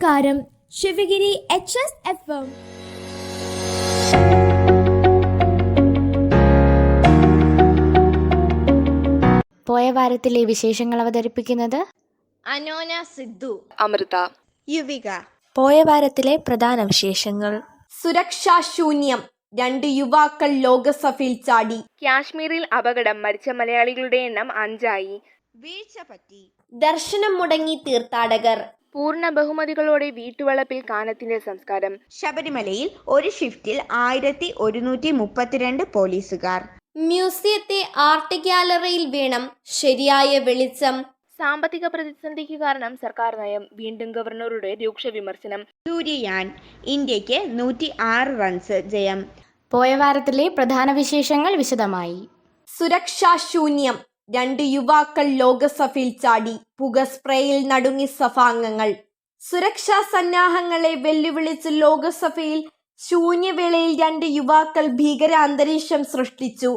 നമസ്കാരം. ശിവഗിരി HSFM. പോയ വാരത്തിലെ വിശേഷങ്ങൾ അവതരിപ്പിക്കുന്നത് അനോന, സിദ്ധു, അമൃത, യുവിക. പോയ വാരത്തിലെ പ്രധാന വിശേഷങ്ങൾ. സുരക്ഷാശൂന്യം, 2 യുവാക്കൾ ലോകസഭയിൽ ചാടി. കാശ്മീരിൽ അപകടം, മരിച്ച മലയാളികളുടെ എണ്ണം 5 വീഴ്ച പറ്റി. ദർശനം മുടങ്ങി തീർത്ഥാടകർ. പൂർണ്ണ ബഹുമതികളോടെ വീട്ടുവളപ്പിൽ കാനത്തിന്റെ സംസ്കാരം. ശബരിമലയിൽ ഒരു ഷിഫ്റ്റിൽ 1132 പോലീസുകാർ. മ്യൂസിയത്തെ ആർട്ട് ഗ്യാലറിയിൽ വേണം ശരിയായ വെളിച്ചം. സാമ്പത്തിക പ്രതിസന്ധിക്ക് കാരണം സർക്കാർ നയം, വീണ്ടും ഗവർണറുടെ രൂക്ഷ വിമർശനം. സൂര്യയാൻ, ഇന്ത്യക്ക് 106 റൺസ് ജയം. പോയ വാരത്തിലെ പ്രധാന വിശേഷങ്ങൾ വിശദമായി. സുരക്ഷാശൂന്യം, 2 യുവാക്കൾ ലോകസഭയിൽ ചാടി. പുക സ്പ്രേയിൽ നടുങ്ങി സഭാംഗങ്ങൾ. സുരക്ഷാ സന്നാഹങ്ങളെ വെല്ലുവിളിച്ച് ലോകസഭയിൽ ശൂന്യവേളയിൽ 2 യുവാക്കൾ ഭീകര അന്തരീക്ഷം സൃഷ്ടിച്ചു.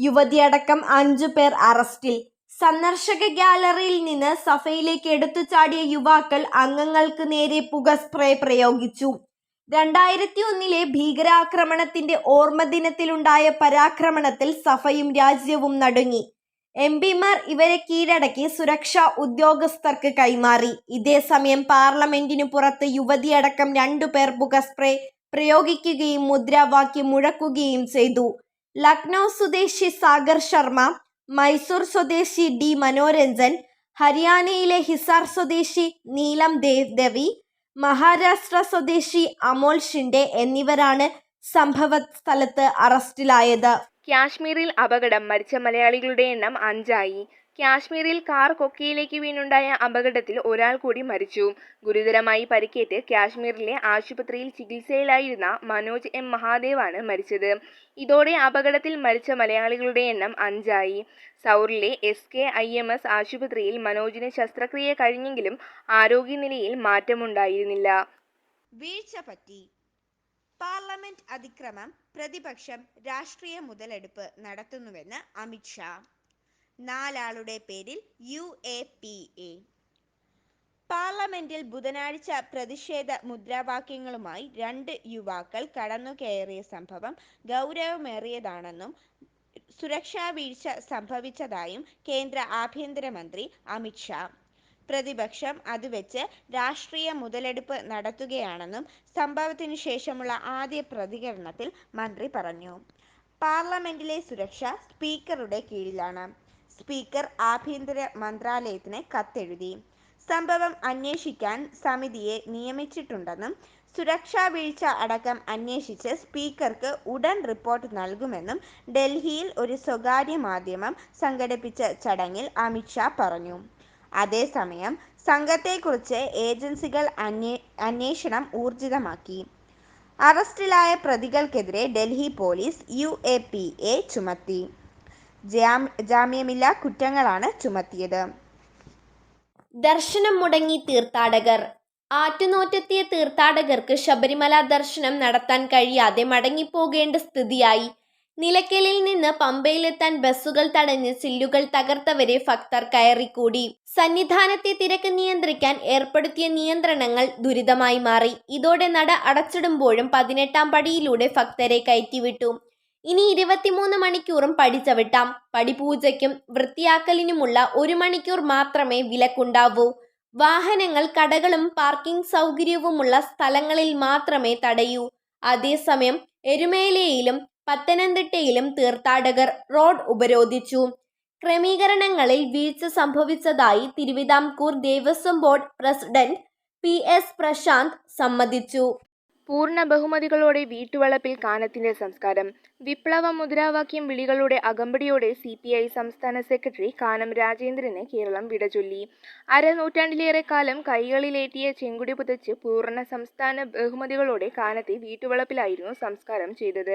യുവതിയടക്കം 5 പേർ അറസ്റ്റിൽ. സന്ദർശക ഗ്യാലറിയിൽ നിന്ന് സഭയിലേക്ക് എടുത്തു ചാടിയ യുവാക്കൾ അംഗങ്ങൾക്ക് നേരെ പുക സ്പ്രേ പ്രയോഗിച്ചു. 2001 ഭീകരാക്രമണത്തിന്റെ ഓർമ്മ ദിനത്തിലുണ്ടായ പരാക്രമണത്തിൽ സഭയും രാജ്യവും നടുങ്ങി. MP-മാർ ഇവരെ കീഴടക്കി സുരക്ഷാ ഉദ്യോഗസ്ഥർക്ക് കൈമാറി. ഇതേസമയം പാർലമെന്റിനു പുറത്ത് യുവതിയടക്കം 2 പേർ പുക സ്പ്രേ പ്രയോഗിക്കുകയും മുദ്രാവാക്യം മുഴക്കുകയും ചെയ്തു. ലക്നൗ സ്വദേശി സാഗർ ശർമ്മ, മൈസൂർ സ്വദേശി D മനോരഞ്ജൻ, ഹരിയാനയിലെ ഹിസാർ സ്വദേശി നീലം ദേവി, മഹാരാഷ്ട്ര സ്വദേശി അമോൽ ഷിൻഡെ എന്നിവരാണ് സംഭവ സ്ഥലത്ത് അറസ്റ്റിലായത്. കാശ്മീരിൽ അപകടം, മരിച്ച മലയാളികളുടെ എണ്ണം 5 കാശ്മീരിൽ കാർ കൊക്കയിലേക്ക് വീണുണ്ടായ അപകടത്തിൽ ഒരാൾ കൂടി മരിച്ചു. ഗുരുതരമായി പരിക്കേറ്റ് കാശ്മീരിലെ ആശുപത്രിയിൽ ചികിത്സയിലായിരുന്ന മനോജ് M മഹാദേവാണ് മരിച്ചത്. ഇതോടെ അപകടത്തിൽ മരിച്ച മലയാളികളുടെ എണ്ണം 5 സൗറിലെ SKIMS ആശുപത്രിയിൽ മനോജിന് ശസ്ത്രക്രിയ കഴിഞ്ഞെങ്കിലും ആരോഗ്യനിലയിൽ മാറ്റമുണ്ടായിരുന്നില്ല. വീഴ്ച പറ്റി. പാർലമെന്റ് അതിക്രമം, പ്രതിപക്ഷം രാഷ്ട്രീയ മുതലെടുപ്പ് നടത്തുന്നുവെന്ന് അമിത്ഷാ. 4 ആളുടെ പേരിൽ UAPA. പാർലമെന്റിൽ ബുധനാഴ്ച പ്രതിഷേധ മുദ്രാവാക്യങ്ങളുമായി 2 യുവാക്കൾ കടന്നുകയറിയ സംഭവം ഗൗരവമേറിയതാണെന്നും സുരക്ഷാ വീഴ്ച സംഭവിച്ചതായും കേന്ദ്ര ആഭ്യന്തരമന്ത്രി അമിത്ഷാ. പ്രതിപക്ഷം അത് വെച്ച് രാഷ്ട്രീയ മുതലെടുപ്പ് നടത്തുകയാണെന്നും സംഭവത്തിനു ശേഷമുള്ള ആദ്യ പ്രതികരണത്തിൽ മന്ത്രി പറഞ്ഞു. പാർലമെന്റിലെ സുരക്ഷ സ്പീക്കറുടെ കീഴിലാണ്. സ്പീക്കർ ആഭ്യന്തര മന്ത്രാലയത്തിന് കത്തെഴുതി. സംഭവം അന്വേഷിക്കാൻ സമിതിയെ നിയമിച്ചിട്ടുണ്ടെന്നും സുരക്ഷാ വീഴ്ച അടക്കം അന്വേഷിച്ച് സ്പീക്കർക്ക് ഉടൻ റിപ്പോർട്ട് നൽകുമെന്നും ഡൽഹിയിൽ ഒരു സ്വകാര്യ മാധ്യമം സംഘടിപ്പിച്ച ചടങ്ങിൽ അമിത്ഷാ പറഞ്ഞു. അതേസമയം സംഘത്തെക്കുറിച്ച് ഏജൻസികൾ അന്വേഷണം ഊർജിതമാക്കി. അറസ്റ്റിലായ പ്രതികൾക്കെതിരെ ഡൽഹി പോലീസ് UAPA ചുമത്തി. ജാമ്യമില്ലാ കുറ്റങ്ങളാണ് ചുമത്തിയത്. ദർശനം മുടങ്ങി തീർത്ഥാടകർ. ആറ്റുനോറ്റെത്തിയ തീർത്ഥാടകർക്ക് ശബരിമല ദർശനം നടത്താൻ കഴിയാതെ മടങ്ങിപ്പോകേണ്ട സ്ഥിതിയായി. നിലയ്ക്കലിൽ നിന്ന് പമ്പയിലെത്താൻ ബസ്സുകൾ തടഞ്ഞ് ചില്ലുകൾ തകർത്തവരെ ഭക്തർ കയറിക്കൂടി. സന്നിധാനത്തെ തിരക്ക് നിയന്ത്രിക്കാൻ ഏർപ്പെടുത്തിയ നിയന്ത്രണങ്ങൾ ദുരിതമായി മാറി. ഇതോടെ നട അടച്ചിടുമ്പോഴും 18ാം പടിയിലൂടെ ഭക്തരെ കയറ്റിവിട്ടു. ഇനി 23 മണിക്കൂറും പടി ചവിട്ടാം. പടിപൂജയ്ക്കും വൃത്തിയാക്കലിനുമുള്ള 1 മണിക്കൂർ മാത്രമേ വിലക്കുണ്ടാവൂ. വാഹനങ്ങൾ കടകളും പാർക്കിംഗ് സൗകര്യവുമുള്ള സ്ഥലങ്ങളിൽ മാത്രമേ തടയൂ. അതേസമയം എരുമേലിയിലും പത്തനംതിട്ടയിലും തീർത്ഥാടകർ റോഡ് ഉപരോധിച്ചു. ക്രമീകരണങ്ങളിൽ വീഴ്ച സംഭവിച്ചതായി Thiruvithamkoor Devaswom board president PS Prashanth സമ്മതിച്ചു. പൂർണ്ണ ബഹുമതികളോടെ വീട്ടുവളപ്പിൽ കാനത്തിന്റെ സംസ്കാരം. വിപ്ലവ മുദ്രാവാക്യം വിളികളുടെ അകമ്പടിയോടെ CPI സംസ്ഥാന സെക്രട്ടറി കാനം രാജേന്ദ്രന് കേരളം വിടചൊല്ലി. അരനൂറ്റാണ്ടിലേറെ കാലം കൈകളിലേറ്റിയ ചെങ്കുടി പുതച്ച് പൂർണ്ണ സംസ്ഥാന ബഹുമതികളോടെ കാനത്തെ വീട്ടുവളപ്പിലായിരുന്നു സംസ്കാരം ചെയ്തത്.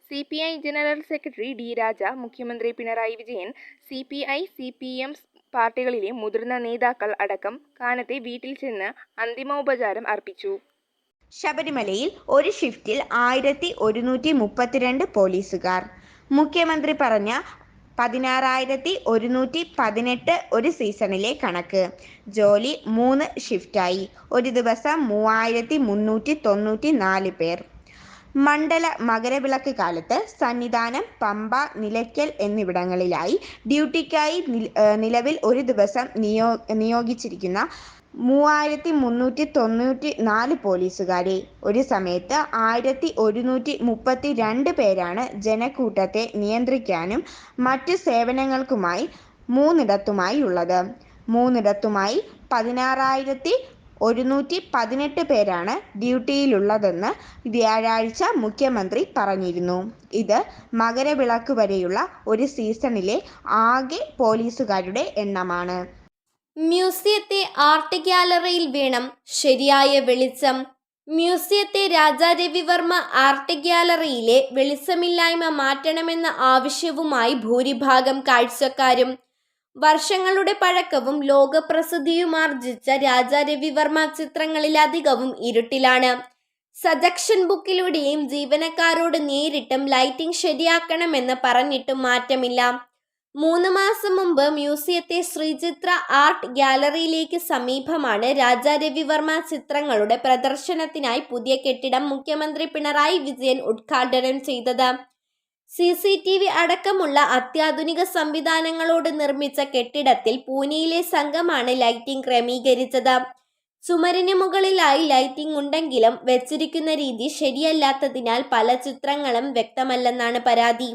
CPI ജനറൽ സെക്രട്ടറി D രാജ, മുഖ്യമന്ത്രി പിണറായി വിജയൻ, CPI CPM പാർട്ടികളിലെ മുതിർന്ന നേതാക്കൾ അടക്കം കാനത്തെ വീട്ടിൽ ചെന്ന് അന്തിമോപചാരം അർപ്പിച്ചു. ശബരിമലയിൽ ഒരു ഷിഫ്റ്റിൽ 1132 പോലീസുകാർ. മുഖ്യമന്ത്രി പറഞ്ഞ 16,118 ഒരു സീസണിലെ കണക്ക്. ജോലി 3 ഷിഫ്റ്റായി. ഒരു ദിവസം 3,394 പേർ. മണ്ഡല മകരവിളക്ക് കാലത്ത് സന്നിധാനം, പമ്പ, നിലയ്ക്കൽ എന്നിവിടങ്ങളിലായി ഡ്യൂട്ടിക്കായി നിലവിൽ ഒരു ദിവസം നിയോഗിച്ചിരിക്കുന്ന 3,394 പോലീസുകാരെ. ഒരു സമയത്ത് 1,132 പേരാണ് ജനക്കൂട്ടത്തെ നിയന്ത്രിക്കാനും മറ്റു സേവനങ്ങൾക്കുമായി മൂന്നിടത്തുമായി ഉള്ളത്. മൂന്നിടത്തുമായി 16,118 പേരാണ് ഡ്യൂട്ടിയിലുള്ളതെന്ന് വ്യാഴാഴ്ച മുഖ്യമന്ത്രി പറഞ്ഞിരുന്നു. ഇത് മകരവിളക്ക് വരെയുള്ള ഒരു സീസണിലെ ആകെ പോലീസുകാരുടെ എണ്ണമാണ്. മ്യൂസിയത്തെ ആർട്ട് ഗ്യാലറിയിൽ വേണം ശരിയായ വെളിച്ചം. മ്യൂസിയത്തെ രാജാ രവിവർമ്മ ആർട്ട് ഗ്യാലറിയിലെ വെളിച്ചമില്ലായ്മ മാറ്റണമെന്ന ആവശ്യവുമായി ഭൂരിഭാഗം കാഴ്ചക്കാരും. വർഷങ്ങളുടെ പഴക്കവും ലോകപ്രസിദ്ധിയുമാർജിച്ച രാജാ രവിവർമ്മ ചിത്രങ്ങളിലധികവും ഇരുട്ടിലാണ്. സജക്ഷൻ ബുക്കിലൂടെയും ജീവനക്കാരോട് നേരിട്ടും ലൈറ്റിംഗ് ശരിയാക്കണമെന്ന് പറഞ്ഞിട്ടും മാറ്റമില്ല. 3 മാസം മുമ്പ് മ്യൂസിയത്തെ ശ്രീചിത്ര ആർട്ട് ഗ്യാലറിയിലേക്ക് സമീപമാണ് രാജാ രവിവർമ്മ ചിത്രങ്ങളുടെ പ്രദർശനത്തിനായി പുതിയ കെട്ടിടം മുഖ്യമന്ത്രി പിണറായി വിജയൻ ഉദ്ഘാടനം ചെയ്തത്. CCTV അടക്കമുള്ള അത്യാധുനിക സംവിധാനങ്ങളോട് നിർമ്മിച്ച കെട്ടിടത്തിൽ പൂനെയിലെ സംഘമാണ് ലൈറ്റിംഗ് ക്രമീകരിച്ചത്. ചുമരിന് മുകളിലായി ലൈറ്റിംഗ് ഉണ്ടെങ്കിലും വെച്ചിരിക്കുന്ന രീതി ശരിയല്ലാത്തതിനാൽ പല ചിത്രങ്ങളും വ്യക്തമല്ലെന്നാണ് പരാതി.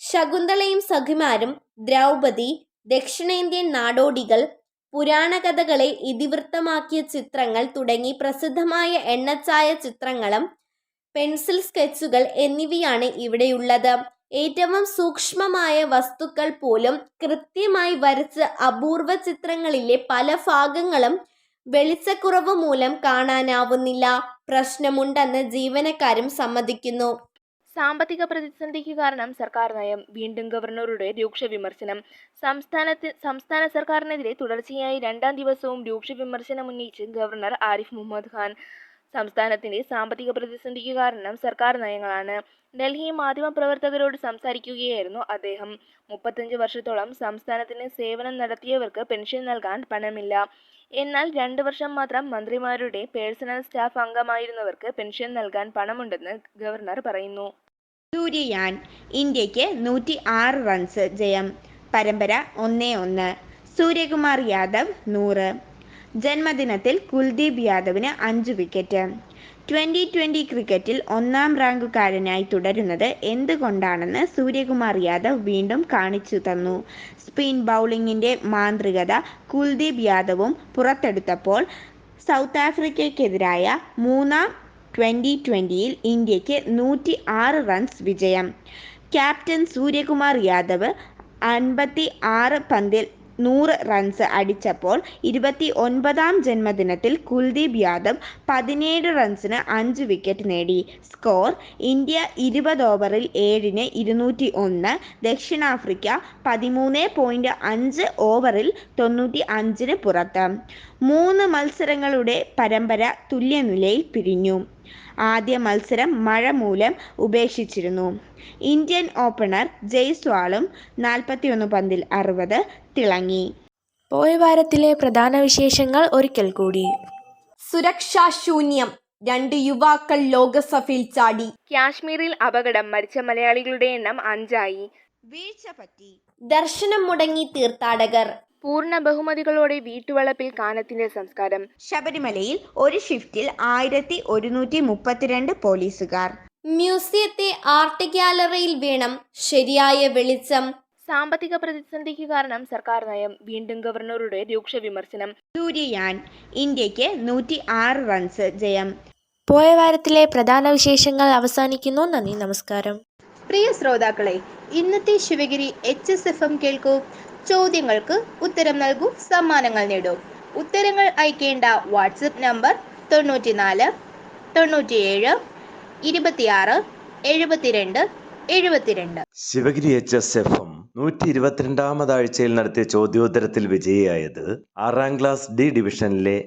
ശകുന്തളയും സഖിമാരും, ദ്രൗപദി, ദക്ഷിണേന്ത്യൻ നാടോടികൾ, പുരാണ കഥകളെ ഇതിവൃത്തമാക്കിയ ചിത്രങ്ങൾ തുടങ്ങി പ്രസിദ്ധമായ എണ്ണച്ചായ ചിത്രങ്ങളും പെൻസിൽ സ്കെച്ചുകൾ എന്നിവയാണ് ഇവിടെയുള്ളത്. ഏറ്റവും സൂക്ഷ്മമായ വസ്തുക്കൾ പോലും കൃത്യമായി വരച്ച അപൂർവ ചിത്രങ്ങളിലെ പല ഭാഗങ്ങളും വെളിച്ചക്കുറവ് മൂലം കാണാനാവുന്നില്ല. പ്രശ്നമുണ്ടെന്ന് ജീവനക്കാരും സമ്മതിക്കുന്നു. സാമ്പത്തിക പ്രതിസന്ധിക്ക് കാരണം സർക്കാർ നയം, വീണ്ടും ഗവർണറുടെ രൂക്ഷ വിമർശനം. സംസ്ഥാന സർക്കാരിനെതിരെ തുടർച്ചയായി 2ാം ദിവസവും രൂക്ഷ വിമർശനം ഉന്നയിച്ച് ഗവർണർ ആരിഫ് മുഹമ്മദ് ഖാൻ. സംസ്ഥാനത്തിന്റെ സാമ്പത്തിക പ്രതിസന്ധിക്ക് കാരണം സർക്കാർ നയങ്ങളാണ്. ഡൽഹി മാധ്യമപ്രവർത്തകരോട് സംസാരിക്കുകയായിരുന്നു അദ്ദേഹം. 35 വർഷത്തോളം സംസ്ഥാനത്തിന് സേവനം നടത്തിയവർക്ക് പെൻഷൻ നൽകാൻ പണമില്ല. എന്നാൽ 2 വർഷം മാത്രം മന്ത്രിമാരുടെ പേഴ്സണൽ സ്റ്റാഫ് അംഗമായിരുന്നവർക്ക് പെൻഷൻ നൽകാൻ പണമുണ്ടെന്ന് ഗവർണർ പറയുന്നു. സൂര്യയാൻ, ഇന്ത്യക്ക് 106 റൺസ് ജയം. പരമ്പര 1-1. സൂര്യകുമാർ യാദവ് 100. ജന്മദിനത്തിൽ കുൽദീപ് യാദവിന് 5 വിക്കറ്റ്. 2020 ക്രിക്കറ്റിൽ 1-ാം റാങ്കുകാരനായി തുടരുന്നത് എന്തുകൊണ്ടാണെന്ന് സൂര്യകുമാർ യാദവ് വീണ്ടും കാണിച്ചു തന്നു. സ്പിൻ ബൗളിംഗിന്റെ മാന്ത്രികത കുൽദീപ് യാദവും പുറത്തെടുത്തപ്പോൾ സൗത്ത് ആഫ്രിക്കയ്ക്കെതിരായ 3-ാം 2020-ൽ ഇന്ത്യക്ക് 106 റൺസ് വിജയം. ക്യാപ്റ്റൻ സൂര്യകുമാർ യാദവ് 56 പന്തിൽ 100 റൺസ് അടിച്ചപ്പോൾ 29-ാം ജന്മദിനത്തിൽ കുൽദീപ് യാദവ് 17 റൺസിന് 5 വിക്കറ്റ് നേടി. സ്കോർ: ഇന്ത്യ 20 ഓവറിൽ 7-ന് 201, ദക്ഷിണാഫ്രിക്ക 13.5 ഓവറിൽ 95-ന് പുറത്ത്. 3 മത്സരങ്ങളുടെ പരമ്പര തുല്യനിലയിൽ പിരിഞ്ഞു. ആദ്യ മത്സരം മഴ മൂലം ഉപേക്ഷിച്ചിരുന്നു. ഇന്ത്യൻ ഓപ്പണർ ജയ്സ്വാളും 41 പന്തിൽ 60 തിളങ്ങി. പോയ വാരത്തിലെ പ്രധാന വിശേഷങ്ങൾ ഒരിക്കൽ കൂടി. സുരക്ഷാശൂന്യം, 2 യുവാക്കൾ ലോകസഭയിൽ ചാടി. കാശ്മീരിൽ അപകടം, മരിച്ച മലയാളികളുടെ എണ്ണം 5ആയി. വീഴ്ച പറ്റി. ദർശനം മുടങ്ങി തീർത്ഥാടകർ. പൂർണ്ണ ബഹുമതികളോടെ വീട്ടുവളപ്പിൽ കാനത്തിന്റെ സംസ്കാരം. ശബരിമലയിൽ ഒരു ഷിഫ്റ്റിൽ 1,132 പോലീസുകാർ. മ്യൂസിയത്തെ ആർട്ട് ഗ്യാലറിയിൽ വേണം ശരിയായ വെളിച്ചം. സാമ്പത്തിക പ്രതിസന്ധിക്ക് കാരണം സർക്കാർ നയം, വീണ്ടും ഗവർണറുടെ രൂക്ഷ വിമർശനം. സൂര്യയാൻ, ഇന്ത്യക്ക് 106 റൺസ് ജയം. പോയ വാരത്തിലെ പ്രധാന വിശേഷങ്ങൾ അവസാനിക്കുന്നു. നന്ദി, നമസ്കാരം. പ്രിയ ശ്രോതാക്കളെ, ഇന്നത്തെ ശിവഗിരി HSFM കേൾക്കൂ. ചോദ്യങ്ങൾക്ക് ഉത്തരം നൽകൂ, സമ്മാനങ്ങൾ നേടൂ. ഉത്തരങ്ങൾ അയക്കേണ്ട വാട്സപ്പ് നമ്പർ 94 97 26 72 72. ശിവഗിരി HSFM 122ാമത് ആഴ്ചയിൽ നടത്തിയ ചോദ്യോത്തരത്തിൽ വിജയിയായത് 6ാം ക്ലാസ് D ഡിവിഷനിലെ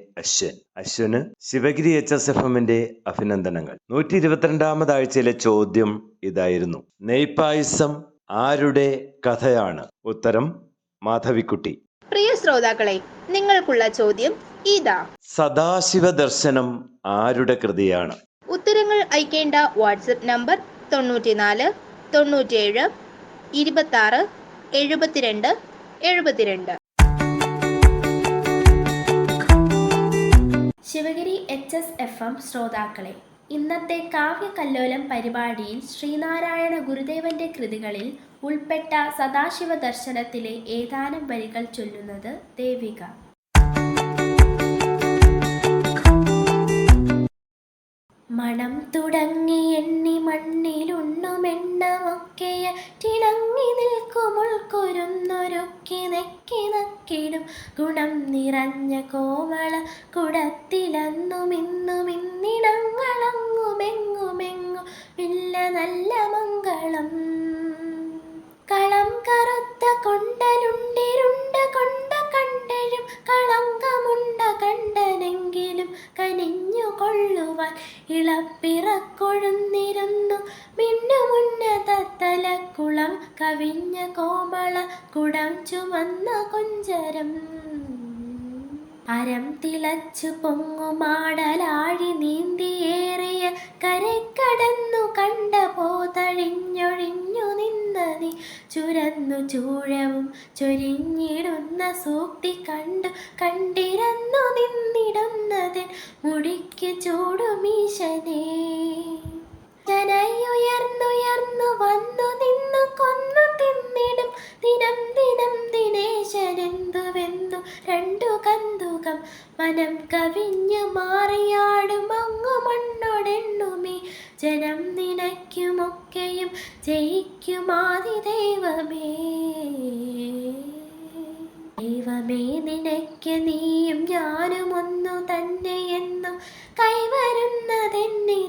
അശ്വന് ശിവഗിരി HSFMന്റെ അഭിനന്ദനങ്ങൾ. 122ാമത് ആഴ്ചയിലെ ചോദ്യം ഇതായിരുന്നു: നെയ്പായസം ആരുടെ കഥയാണ്? ഉത്തരം മാധവിക്കുട്ടി. പ്രിയ ശ്രോതാക്കളെ, നിങ്ങൾക്കുള്ള ചോദ്യം ഇതാ. സദാശിവ ദർശനം ആരുടെ കൃതിയാണ്? ഉത്തരങ്ങൾ അയക്കേണ്ട വാട്സപ്പ് നമ്പർ 94 97 26 72 72. ശിവഗിരി HSFM ശ്രോതാക്കളെ, ഇന്നത്തെ കാവ്യകല്ലോലം പരിപാടിയിൽ ശ്രീനാരായണ ഗുരുദേവന്റെ കൃതികളിൽ ഉൾപ്പെട്ട സദാശിവ ദർശനത്തിലെ ഏതാനും വരികൾ ചൊല്ലുന്നത് ദേവിക. മണം തുടങ്ങി എണ്ണി മണ്ണിലുണ്ണുമെണ്ണമൊക്കെയ തിളങ്ങി നിൽക്കുമുൾക്കൊരുന്നൊരുക്കി നെക്കി നക്കിടും ഗുണം നിറഞ്ഞ കോമള കുടത്തിലന്നുമിന്നുമിന്നിടങ്ങളങ്ങുമെങ്ങുമെങ്ങു ഇല്ല നല്ല മംഗളം. കളം കറുത്ത കൊണ്ടലുണ്ടിരുണ്ട കൊണ്ട കണ്ടഴും കളങ്കമുണ്ട കണ്ടനെങ്കിലും കനിഞ്ഞു കൊള്ളുവാൻ ഇളപ്പിറക്കൊഴുന്നിരുന്നു മിന്നുമുന്നതത്തലക്കുളം കവിഞ്ഞ കോമള കുടം ചുമന്ന കൊഞ്ചരം. അരം തിളച്ചു പൊങ്ങുമാടലാഴി നീന്തിയേറിയ കരക്കടന്നു കണ്ട പോതഴിഞ്ഞൊഴിഞ്ഞു നിന്നതി ചുരന്നു ചൂഴവും ചൊരിഞ്ഞിടുന്ന സൂക്തി കണ്ടിരന്നു നിന്നിടുന്നതിൻ മുടിക്ക് ചൂടുമീശനേ. ജനയുയർന്നുയർന്നു വന്നു നിന്നു കൊന്നു തിന്നിടും ദിനം ദിനം ദിനേശനെന്തുവെന്നു രണ്ടു കന്തുകം മനം കവിഞ്ഞു മാറിയാടും അങ്ങു മണ്ണോടെണ്ണുമേ ജനം നിനയ്ക്കുമൊക്കെയും ജയിക്കുമാതി ദൈവമേ. ദൈവമേ നിനയ്ക്ക് നീയും ഞാനും ഒന്നു തന്നെയെന്നു കൈവരുന്നതെന്നി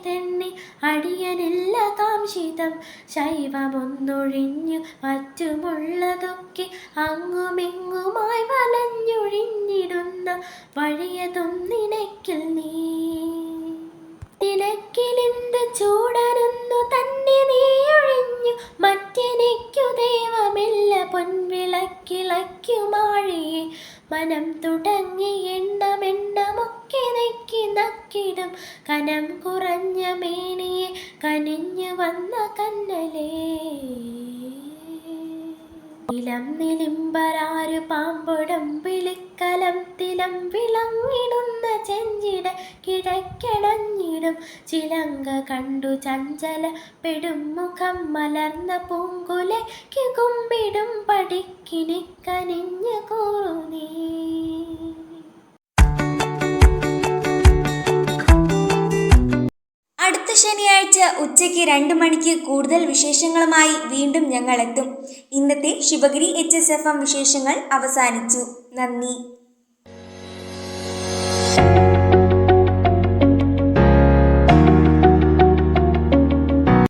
അടിയനില്ല കാംക്ഷിതം ശൈവമൊന്നൊഴിഞ്ഞു മറ്റുമുള്ളതൊക്കെ അങ്ങുമിങ്ങുമായി വലഞ്ഞൊഴിഞ്ഞിടുന്ന വഴിയതും നിനക്കിൽ നീ. നിനക്കിലെന്ത് ചൂടനൊന്നു തന്നെ നീയൊഴിഞ്ഞു മറ്റെനിക്കു ദൈവമില്ല പൊൻവിളക്കിളയ്ക്കുമാഴിയെ മനം തുടങ്ങി എണ്ണമെണ്ണമൊക്കെ നെക്കി നക്കിടും കനം കുറഞ്ഞ മേനിയെ കനിഞ്ഞു വന്ന കന്നലേ. ഇളം നിലിമ്പരാരു പാമ്പൊടം വിളിക്കലം തിലം വിളങ്ങിടുന്ന ചെഞ്ചിട കിടക്കണഞ്ഞിടും ചിലങ്ക കണ്ടു ചഞ്ചല പെടും മുഖം മലർന്ന പൂങ്കുലയ്ക്ക് കുമ്പിടും പടിക്കിനി കനിഞ്ഞു കൂറു നീ. അടുത്ത ശനിയാഴ്ച ഉച്ചയ്ക്ക് 2 മണിക്ക് കൂടുതൽ വിശേഷങ്ങളുമായി വീണ്ടും ഞങ്ങൾ എത്തും. ഇന്നത്തെ ശിവഗിരി HSFM വിശേഷങ്ങൾ അവസാനിച്ചു. നന്ദി.